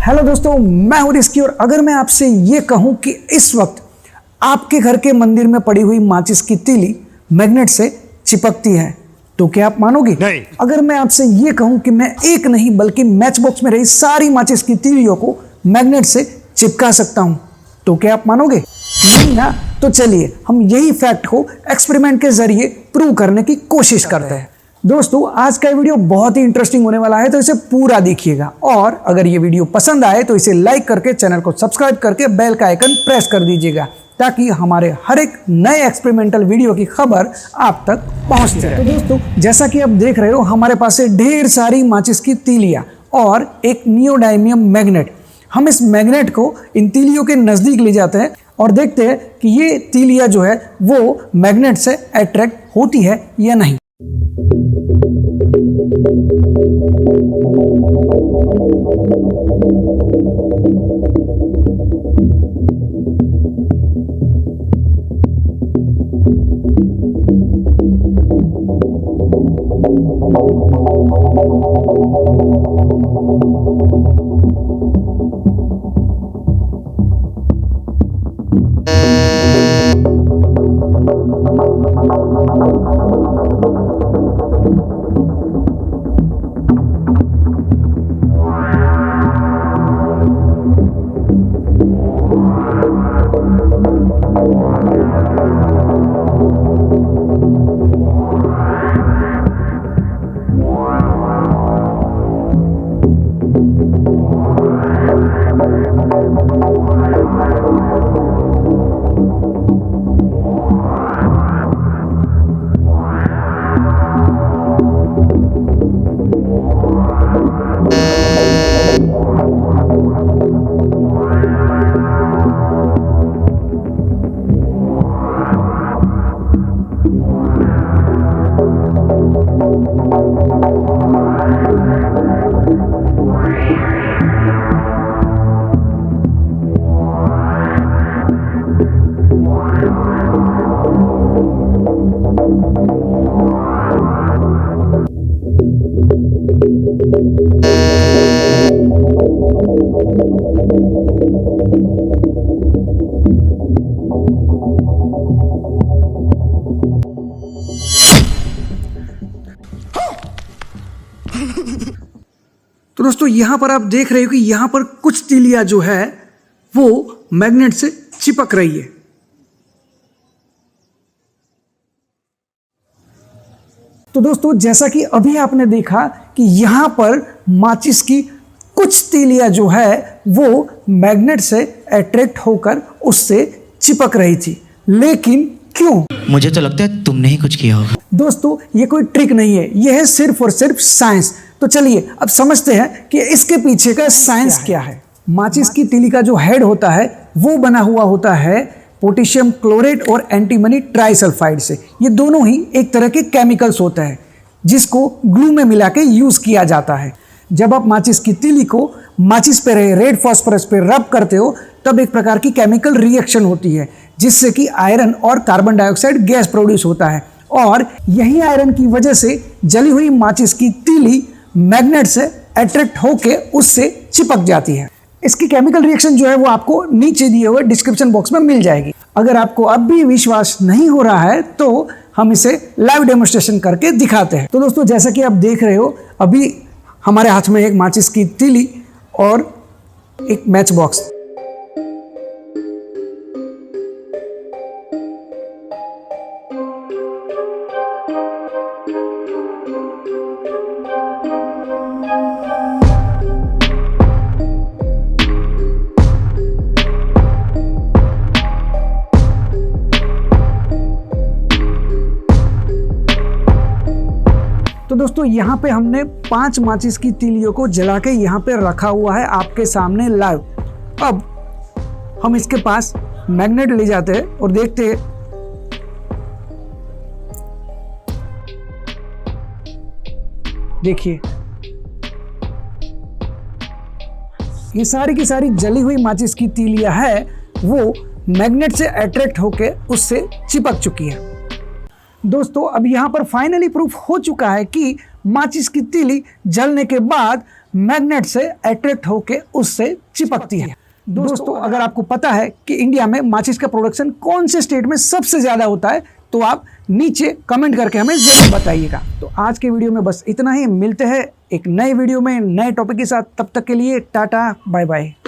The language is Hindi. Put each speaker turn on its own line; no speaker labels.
हेलो दोस्तों, मैं हूं रिस्की। और अगर मैं आपसे ये कहूं कि इस वक्त आपके घर के मंदिर में पड़ी हुई माचिस की तीली मैग्नेट से चिपकती है तो क्या आप मानोगे?
नहीं।
अगर मैं आपसे ये कहूं कि मैं एक नहीं बल्कि मैच बॉक्स में रही सारी माचिस की तीलियों को मैग्नेट से चिपका सकता हूं तो क्या आप मानोगे? नहीं ना? तो चलिए हम यही फैक्ट को एक्सपेरिमेंट के जरिए प्रूव करने की कोशिश करते हैं। दोस्तों, आज का वीडियो बहुत ही इंटरेस्टिंग होने वाला है तो इसे पूरा देखिएगा। और अगर ये वीडियो पसंद आए तो इसे लाइक करके चैनल को सब्सक्राइब करके बेल का आइकन प्रेस कर दीजिएगा ताकि हमारे हर एक नए एक्सपेरिमेंटल वीडियो की खबर आप तक पहुंचती रहे। तो दोस्तों, जैसा कि आप देख रहे हो, हमारे पास है ढेर सारी माचिस की तीलियां और एक नियोडायमियम मैग्नेट। हम इस मैग्नेट को इन तीलियों के नजदीक ले जाते हैं और देखते हैं कि ये तीलियां जो है वो मैग्नेट से अट्रैक्ट होती है या नहीं। तो दोस्तों, यहां पर आप देख रहे हो कि यहां पर कुछ तीलियां जो है वो मैग्नेट से चिपक रही है। तो दोस्तों, जैसा कि अभी आपने देखा कि यहां पर माचिस की कुछ तीलियां जो है वो मैग्नेट से अट्रैक्ट होकर उससे चिपक रही थी, लेकिन क्यों?
मुझे तो लगता है तुमने ही कुछ किया होगा।
दोस्तों, ये कोई ट्रिक नहीं है, ये है सिर्फ और सिर्फ साइंस। तो चलिए अब समझते हैं कि इसके पीछे का साइंस क्या है। माचिस की तीली का जो हेड होता है वो बना हुआ होता है पोटेशियम क्लोरेट और एंटीमनी ट्राइसल्फाइड से। ये दोनों ही एक तरह के केमिकल्स होते हैं जिसको ग्लू में मिला के यूज किया जाता है। जब आप माचिस की तीली को माचिस पे रहे रेड फॉस्फोरस पे रब करते हो तब एक प्रकार की केमिकल रिएक्शन होती है जिससे कि आयरन और कार्बन डाइऑक्साइड गैस प्रोड्यूस होता है और यही आयरन की वजह से जली हुई माचिस की तीली मैग्नेट से अट्रैक्ट होके उससे चिपक जाती है। इसकी केमिकल रिएक्शन जो है वो आपको नीचे दिए हुए डिस्क्रिप्शन बॉक्स में मिल जाएगी। अगर आपको अब भी विश्वास नहीं हो रहा है तो हम इसे लाइव डेमोन्स्ट्रेशन करके दिखाते हैं। तो दोस्तों, जैसा कि आप देख रहे हो, अभी हमारे हाथ में एक माचिस की तीली और एक मैच बॉक्स। तो दोस्तों, यहाँ पे हमने 5 माचिस की तीलियों को जला के यहाँ पे रखा हुआ है आपके सामने लाइव। अब हम इसके पास मैग्नेट ले जाते हैं और देखते हैं देखिए ये सारी की सारी जली हुई माचिस की तीलियां है वो मैग्नेट से अट्रैक्ट होके उससे चिपक चुकी है। दोस्तों अब यहाँ पर फाइनली प्रूफ हो चुका है कि माचिस की तीली जलने के बाद मैग्नेट से अट्रैक्ट होके उससे चिपकती है। दोस्तों, अगर आपको पता है कि इंडिया में माचिस का प्रोडक्शन कौन से स्टेट में सबसे ज़्यादा होता है तो आप नीचे कमेंट करके हमें ज़रूर बताइएगा। तो आज के वीडियो में बस इतना ही। मिलते हैं एक नए वीडियो में नए टॉपिक के साथ। तब तक के लिए टाटा बाय बाय।